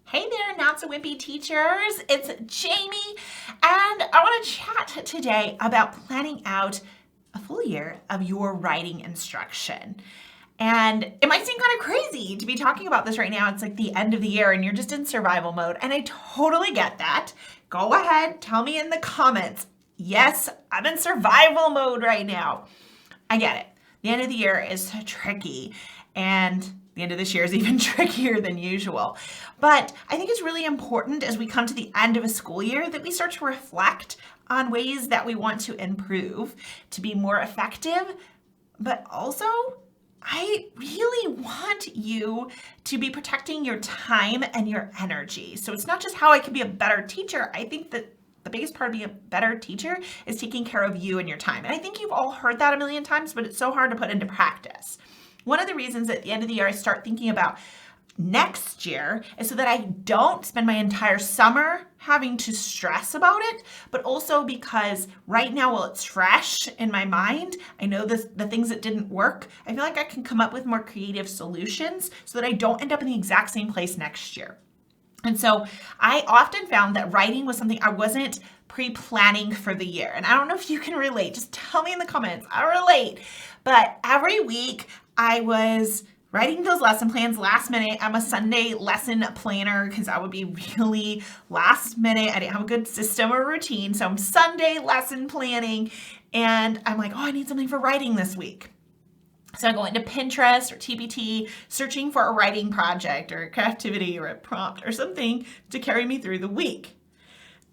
Hey there, Not So Wimpy Teachers. It's Jamie, and I want to chat today about planning out a full year of your writing instruction. And it might seem kind of crazy to be talking about this right now. It's like the end of the year and you're just in survival mode, and I totally get that. Go ahead, tell me in the comments. Yes, I'm in survival mode right now. I get it. The end of the year is tricky, and the end of this year is even trickier than usual. But I think it's really important as we come to the end of a school year that we start to reflect on ways that we want to improve to be more effective. But also, I really want you to be protecting your time and your energy. So it's not just how I can be a better teacher. I think that the biggest part of being a better teacher is taking care of you and your time. And I think you've all heard that a million times, but it's so hard to put into practice. One of the reasons at the end of the year I start thinking about next year is so that I don't spend my entire summer having to stress about it, but also because right now, while it's fresh in my mind, I know the things that didn't work, I feel like I can come up with more creative solutions so that I don't end up in the exact same place next year. And so I often found that writing was something I wasn't pre-planning for the year. And I don't know if you can relate. Just tell me in the comments. I relate. But every week I was writing those lesson plans last minute. I'm a Sunday lesson planner because I would be really last minute. I didn't have a good system or routine. So I'm Sunday lesson planning. And I'm like, oh, I need something for writing this week. So I go into Pinterest or TPT, searching for a writing project or a creativity or a prompt or something to carry me through the week.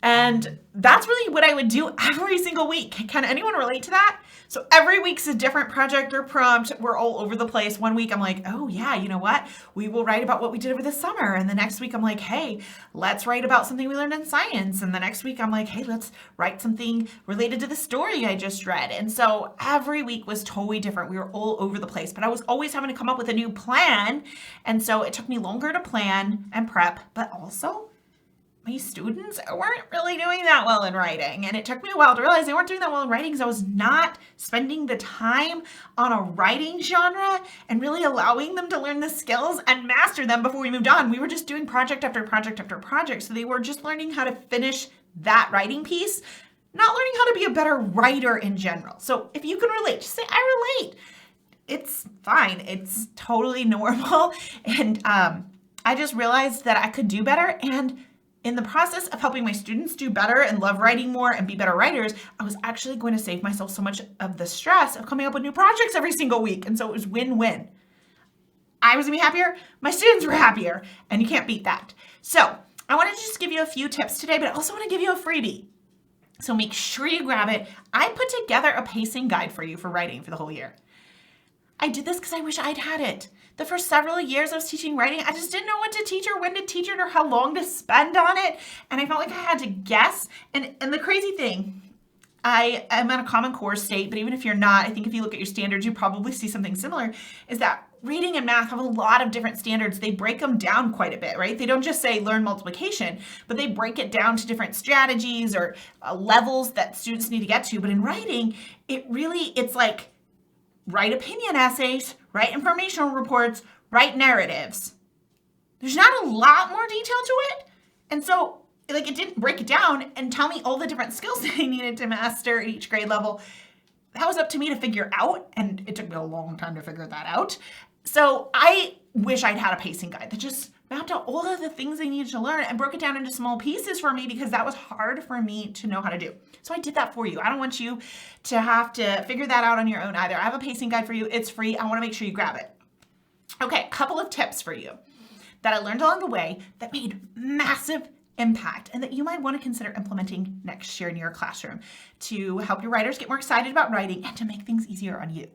And that's really what I would do every single week. Can anyone relate to that? So every week's a different project or prompt. We're all over the place. One week I'm like, oh yeah, you know what? We will write about what we did over the summer. And the next week I'm like, hey, let's write about something we learned in science. And the next week I'm like, hey, let's write something related to the story I just read. And so every week was totally different. We were all over the place, but I was always having to come up with a new plan. And so it took me longer to plan and prep, but also my students weren't really doing that well in writing. And it took me a while to realize they weren't doing that well in writing because I was not spending the time on a writing genre and really allowing them to learn the skills and master them before we moved on. We were just doing project after project after project. So they were just learning how to finish that writing piece, not learning how to be a better writer in general. So if you can relate, just say, I relate. It's fine. It's totally normal. And I just realized that I could do better. And in the process of helping my students do better and love writing more and be better writers, I was actually going to save myself so much of the stress of coming up with new projects every single week. And so it was win-win. I was gonna be happier, my students were happier, and you can't beat that. So I wanted to just give you a few tips today, but I also want to give you a freebie. So make sure you grab it. I put together a pacing guide for you for writing for the whole year. I did this because I wish I'd had it. The first several years I was teaching writing, I just didn't know what to teach or when to teach it or how long to spend on it. And I felt like I had to guess. And the crazy thing, I am at a Common Core state, but even if you're not, I think if you look at your standards, you probably see something similar, is that reading and math have a lot of different standards. They break them down quite a bit, right? They don't just say learn multiplication, but they break it down to different strategies or levels that students need to get to. But in writing, it's like, write opinion essays, write informational reports, write narratives. There's not a lot more detail to it. And so it didn't break it down and tell me all the different skills that I needed to master at each grade level. That was up to me to figure out, and it took me a long time to figure that out. So I wish I'd had a pacing guide that just mapped out all of the things I needed to learn and broke it down into small pieces for me because that was hard for me to know how to do. So I did that for you. I don't want you to have to figure that out on your own either. I have a pacing guide for you. It's free. I want to make sure you grab it. Okay, a couple of tips for you that I learned along the way that made massive impact and that you might want to consider implementing next year in your classroom to help your writers get more excited about writing and to make things easier on you.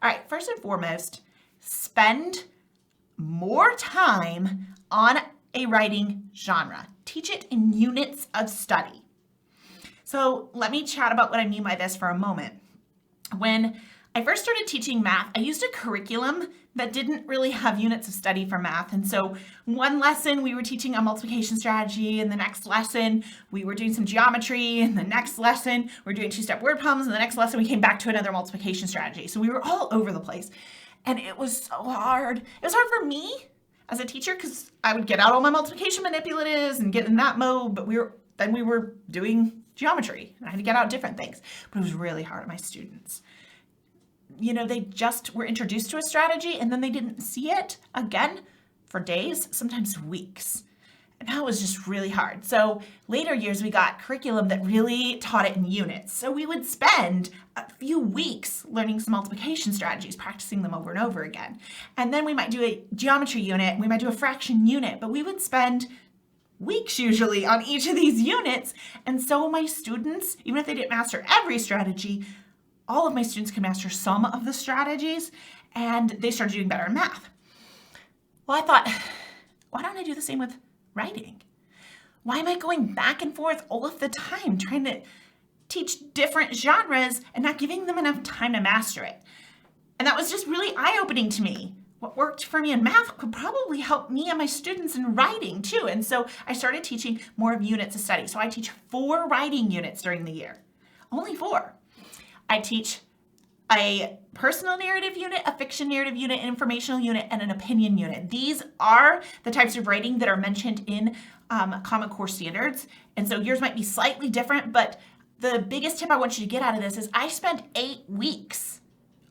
All right, first and foremost, spend more time on a writing genre. Teach it in units of study. So let me chat about what I mean by this for a moment. When I first started teaching math, I used a curriculum that didn't really have units of study for math. And so one lesson we were teaching a multiplication strategy, and the next lesson we were doing some geometry, and the next lesson we're doing two-step word problems, and the next lesson we came back to another multiplication strategy. So we were all over the place. And it was so hard. It was hard for me as a teacher because I would get out all my multiplication manipulatives and get in that mode, but we were doing geometry and I had to get out different things. But it was really hard on my students. They just were introduced to a strategy and then they didn't see it again for days, sometimes weeks. And that was just really hard. So later years, we got curriculum that really taught it in units. So we would spend a few weeks learning some multiplication strategies, practicing them over and over again. And then we might do a geometry unit, we might do a fraction unit, but we would spend weeks usually on each of these units. And so my students, even if they didn't master every strategy, all of my students could master some of the strategies and they started doing better in math. Well, I thought, why don't I do the same with writing? Why am I going back and forth all of the time trying to teach different genres and not giving them enough time to master it? And that was just really eye-opening to me. What worked for me in math could probably help me and my students in writing too. And so I started teaching more of units of study. So I teach 4 writing units during the year. Only 4. I teach a personal narrative unit, a fiction narrative unit, an informational unit, and an opinion unit. These are the types of writing that are mentioned in Common Core standards. And so yours might be slightly different, but the biggest tip I want you to get out of this is I spent 8 weeks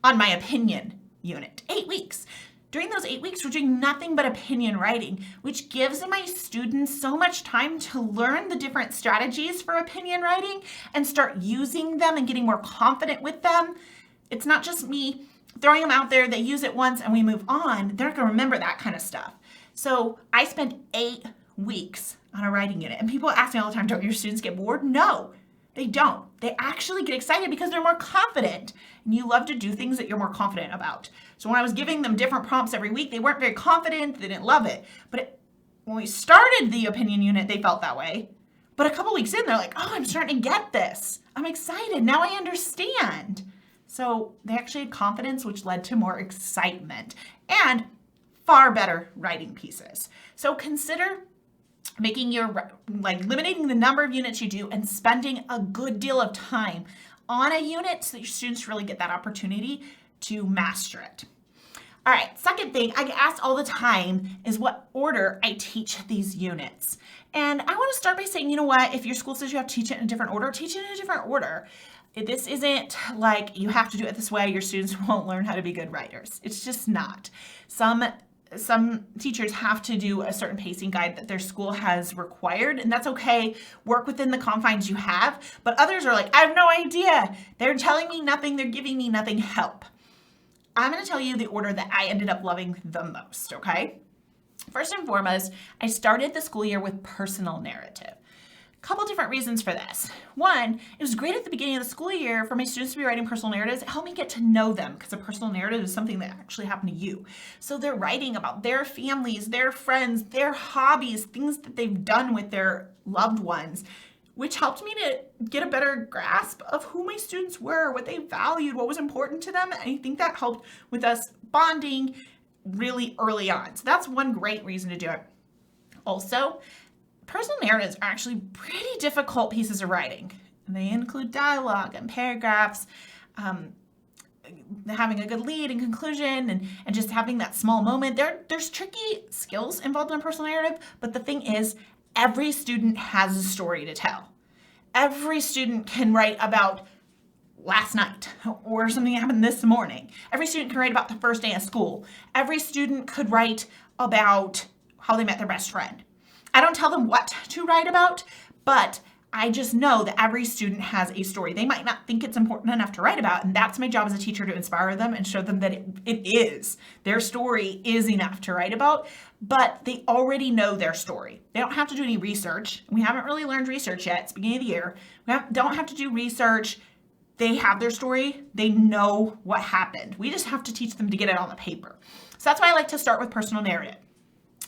on my opinion unit. 8 weeks. During those 8 weeks, we're doing nothing but opinion writing, which gives my students so much time to learn the different strategies for opinion writing and start using them and getting more confident with them. It's not just me throwing them out there, they use it once and we move on. They're not gonna remember that kind of stuff. So I spent 8 weeks on a writing unit. And people ask me all the time, don't your students get bored? No, they don't. They actually get excited because they're more confident. And you love to do things that you're more confident about. So when I was giving them different prompts every week, they weren't very confident, they didn't love it. But when we started the opinion unit, they felt that way. But a couple weeks in, they're like, oh, I'm starting to get this. I'm excited, now I understand. So they actually had confidence, which led to more excitement and far better writing pieces. So consider making limiting the number of units you do and spending a good deal of time on a unit so that your students really get that opportunity to master it. All right, second thing I get asked all the time is what order I teach these units. And I want to start by saying, you know what, if your school says you have to teach it in a different order, teach it in a different order. This isn't like you have to do it this way, your students won't learn how to be good writers. It's just not. Some teachers have to do a certain pacing guide that their school has required, and that's okay. Work within the confines you have. But others are like, I have no idea. They're telling me nothing. They're giving me nothing. Help. I'm going to tell you the order that I ended up loving the most, okay? First and foremost, I started the school year with personal narrative. Couple different reasons for this. One, it was great at the beginning of the school year for my students to be writing personal narratives. It helped me get to know them because a personal narrative is something that actually happened to you. So they're writing about their families, their friends, their hobbies, things that they've done with their loved ones, which helped me to get a better grasp of who my students were, what they valued, what was important to them. And I think that helped with us bonding really early on. So that's one great reason to do it. Also, personal narratives are actually pretty difficult pieces of writing. And they include dialogue and paragraphs, having a good lead and conclusion, and just having that small moment. There's tricky skills involved in a personal narrative, but the thing is, every student has a story to tell. Every student can write about last night or something that happened this morning. Every student can write about the first day of school. Every student could write about how they met their best friend. I don't tell them what to write about, but I just know that every student has a story. They might not think it's important enough to write about, and that's my job as a teacher, to inspire them and show them that it is. Their story is enough to write about, but they already know their story. They don't have to do any research. We haven't really learned research yet. It's the beginning of the year. We don't have to do research. They have their story. They know what happened. We just have to teach them to get it on the paper. So that's why I like to start with personal narrative.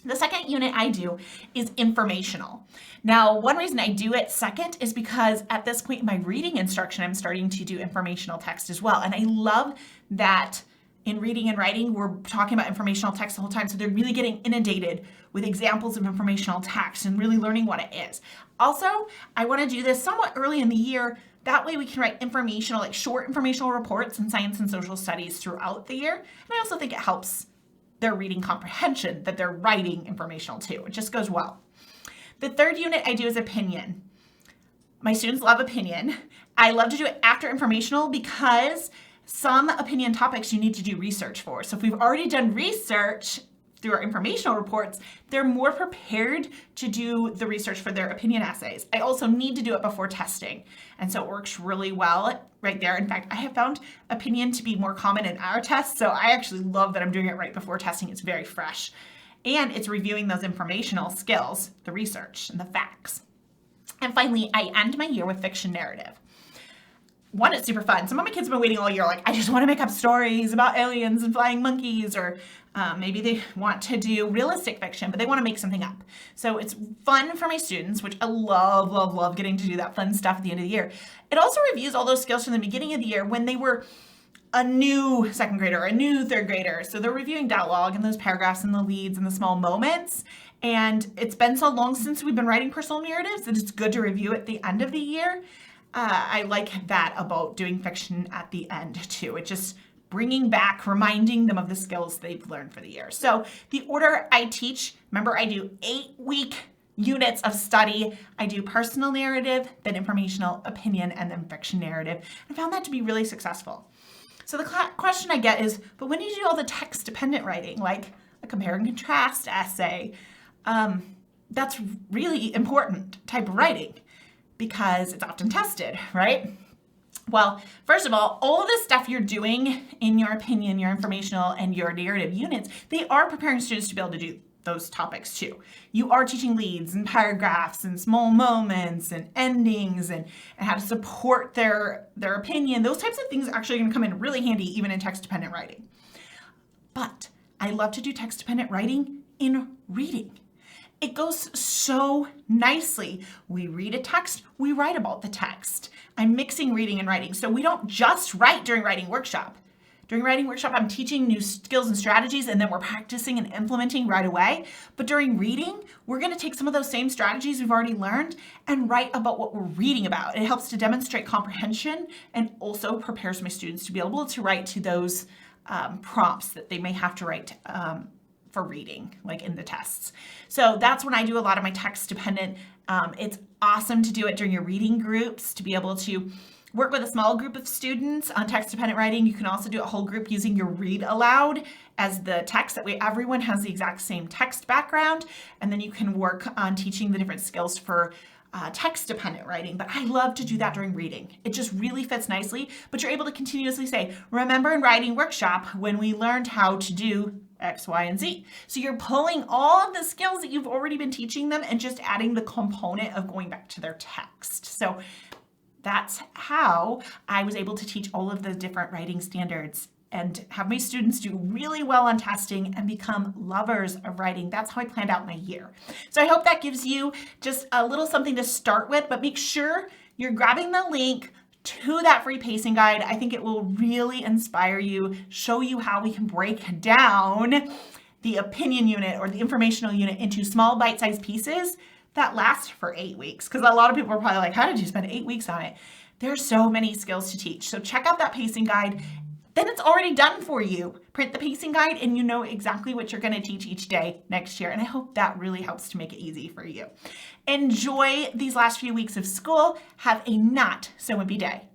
The second unit I do is informational. Now, one reason I do it second is because at this point in my reading instruction, I'm starting to do informational text as well. And I love that in reading and writing, we're talking about informational text the whole time. So they're really getting inundated with examples of informational text and really learning what it is. Also, I want to do this somewhat early in the year. That way we can write informational, like short informational reports in science and social studies throughout the year. And I also think it helps their reading comprehension, that they're writing informational too. It just goes well. The third unit I do is opinion. My students love opinion. I love to do it after informational because some opinion topics you need to do research for. So if we've already done research through our informational reports, they're more prepared to do the research for their opinion essays. I also need to do it before testing. And so it works really well right there. In fact, I have found opinion to be more common in our tests. So I actually love that I'm doing it right before testing. It's very fresh. And it's reviewing those informational skills, the research and the facts. And finally, I end my year with fiction narrative. One, it's super fun. Some of my kids have been waiting all year, like, I just want to make up stories about aliens and flying monkeys, or maybe they want to do realistic fiction, but they want to make something up. So it's fun for my students, which I love, love, love getting to do that fun stuff at the end of the year. It also reviews all those skills from the beginning of the year when they were a new second grader or a new third grader. So they're reviewing dialogue and those paragraphs and the leads and the small moments. And it's been so long since we've been writing personal narratives that it's good to review at the end of the year. I like that about doing fiction at the end too. It just bringing back, reminding them of the skills they've learned for the year. So the order I teach, remember I do 8-week units of study. I do personal narrative, then informational, opinion, and then fiction narrative. I found that to be really successful. So the question I get is, but when do you do all the text-dependent writing, like a compare and contrast essay? That's really important type of writing, because it's often tested, right? Well, first of all of the stuff you're doing in your opinion, your informational, and your narrative units, they are preparing students to be able to do those topics too. You are teaching leads and paragraphs and small moments and endings and how to support their opinion. Those types of things are actually going to come in really handy even in text-dependent writing. But I love to do text-dependent writing in reading. It goes so nicely. We read a text, we write about the text. I'm mixing reading and writing. So we don't just write during writing workshop. During writing workshop, I'm teaching new skills and strategies, and then we're practicing and implementing right away. But during reading, we're going to take some of those same strategies we've already learned and write about what we're reading about. It helps to demonstrate comprehension and also prepares my students to be able to write to those prompts that they may have to write for reading, like in the tests. So that's when I do a lot of my text dependent. It's awesome to do it during your reading groups, to be able to work with a small group of students on text dependent writing. You can also do a whole group using your read aloud as the text. That way everyone has the exact same text background, and then you can work on teaching the different skills for text dependent writing. But I love to do that during reading. It just really fits nicely, but you're able to continuously say, remember in writing workshop when we learned how to do X, Y, and Z. So you're pulling all of the skills that you've already been teaching them and just adding the component of going back to their text. So that's how I was able to teach all of the different writing standards and have my students do really well on testing and become lovers of writing. That's how I planned out my year. So I hope that gives you just a little something to start with, but make sure you're grabbing the link to that free pacing guide. I think it will really inspire you, show you how we can break down the opinion unit or the informational unit into small bite-sized pieces that last for 8 weeks. Because a lot of people are probably like, how did you spend 8 weeks on it? There's so many skills to teach. So check out that pacing guide. Then it's already done for you. Print the pacing guide and you know exactly what you're going to teach each day next year. And I hope that really helps to make it easy for you. Enjoy these last few weeks of school. Have a not so wimpy day.